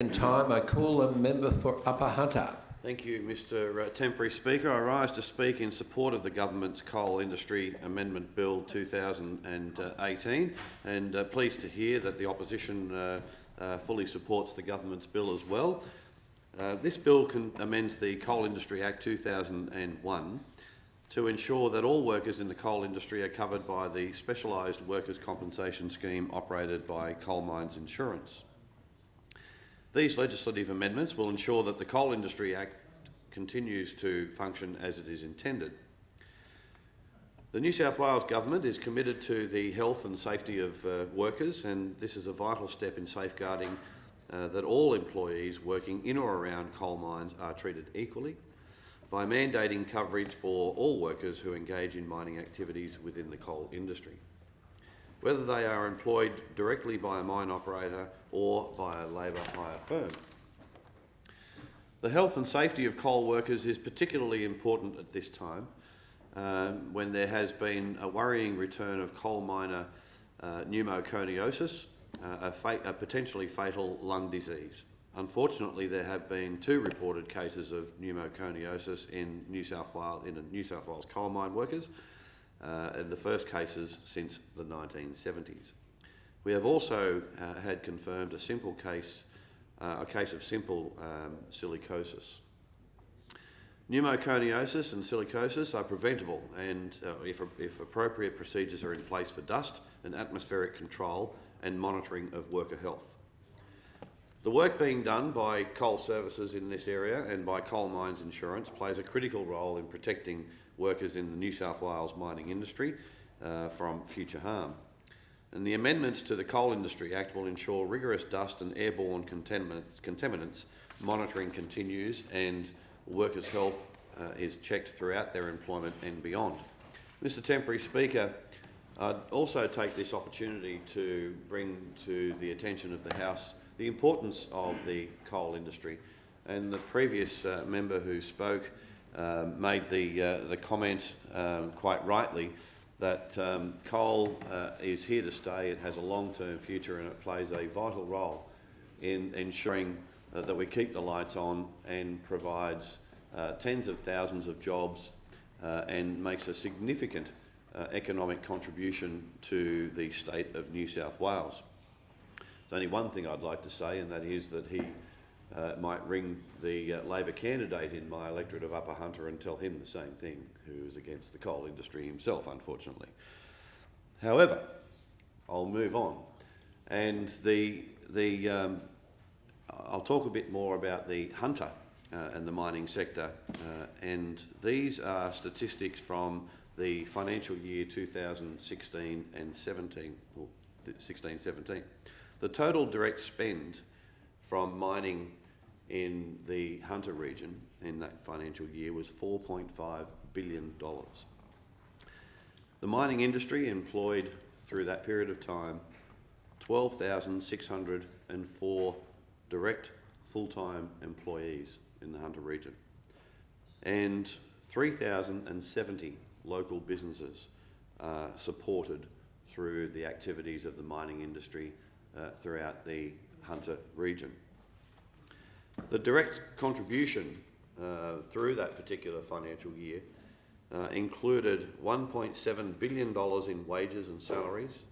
In time, I call a member for Upper Hunter. Thank you, Mr Temporary Speaker. I rise to speak in support of the Government's Coal Industry Amendment Bill 2018 and pleased to hear that the opposition fully supports the Government's bill as well. This bill amends the Coal Industry Act 2001 to ensure that all workers in the coal industry are covered by the specialised workers' compensation scheme operated by Coal Mines Insurance. These legislative amendments will ensure that the Coal Industry Act continues to function as it is intended. The New South Wales Government is committed to the health and safety of workers, and this is a vital step in safeguarding that all employees working in or around coal mines are treated equally by mandating coverage for all workers who engage in mining activities within the coal industry, whether they are employed directly by a mine operator or by a labour hire firm. The health and safety of coal workers is particularly important at this time when there has been a worrying return of coal miner pneumoconiosis, a potentially fatal lung disease. Unfortunately, there have been 2 reported cases of pneumoconiosis in New South Wales coal mine workers, and the first cases since the 1970s. We have also had confirmed a case of simple silicosis. Pneumoconiosis and silicosis are preventable, and if appropriate procedures are in place for dust and atmospheric control and monitoring of worker health. The work being done by Coal Services in this area and by Coal Mines Insurance plays a critical role in protecting workers in the New South Wales mining industry from future harm. And the amendments to the Coal Industry Act will ensure rigorous dust and airborne contaminants monitoring continues and workers' health is checked throughout their employment and beyond. Mr Temporary Speaker, I'd also take this opportunity to bring to the attention of the House the importance of the coal industry. And the previous member who spoke made the comment quite rightly that coal is here to stay, it has a long-term future, and it plays a vital role in ensuring that we keep the lights on and provides tens of thousands of jobs and makes a significant economic contribution to the state of New South Wales. There's only one thing I'd like to say, and that is that he might ring the Labor candidate in my electorate of Upper Hunter and tell him the same thing, who is against the coal industry himself, unfortunately. However, I'll move on, and I'll talk a bit more about the Hunter and the mining sector, and these are statistics from the financial year 2016 and 17, or 16-17. The total direct spend from mining in the Hunter region in that financial year was $4.5 billion. The mining industry employed through that period of time 12,604 direct full-time employees in the Hunter region and 3,070 local businesses supported through the activities of the mining industry throughout the Hunter region. The direct contribution through that particular financial year included $1.7 billion in wages and salaries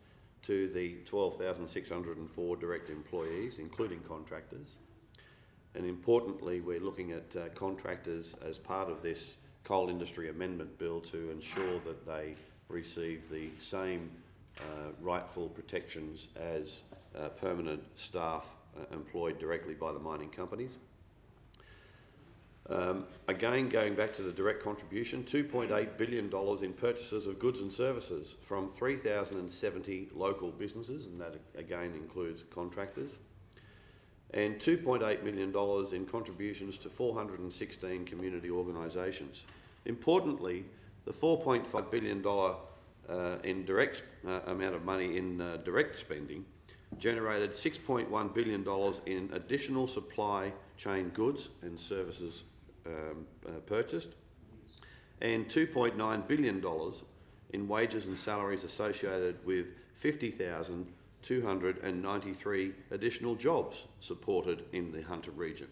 to the 12,604 direct employees, including contractors. And importantly, we're looking at contractors as part of this Coal Industry Amendment Bill to ensure that they receive the same rightful protections as permanent staff employed directly by the mining companies. Again, going back to the direct contribution, $2.8 billion in purchases of goods and services from 3,070 local businesses, and that again includes contractors, and $2.8 million in contributions to 416 community organisations. Importantly, the $4.5 billion in direct amount of money in direct spending generated $6.1 billion in additional supply chain goods and services purchased, and $2.9 billion in wages and salaries associated with 50,000 293 additional jobs supported in the Hunter region.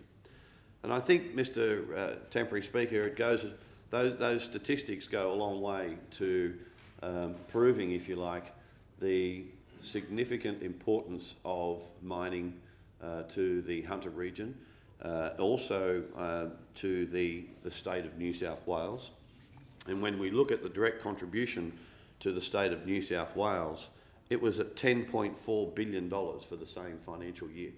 And I think, Mr. Temporary Speaker, those statistics go a long way to proving, if you like, the significant importance of mining to the Hunter region, also to the state of New South Wales. And when we look at the direct contribution to the state of New South Wales, it was at $10.4 billion for the same financial year.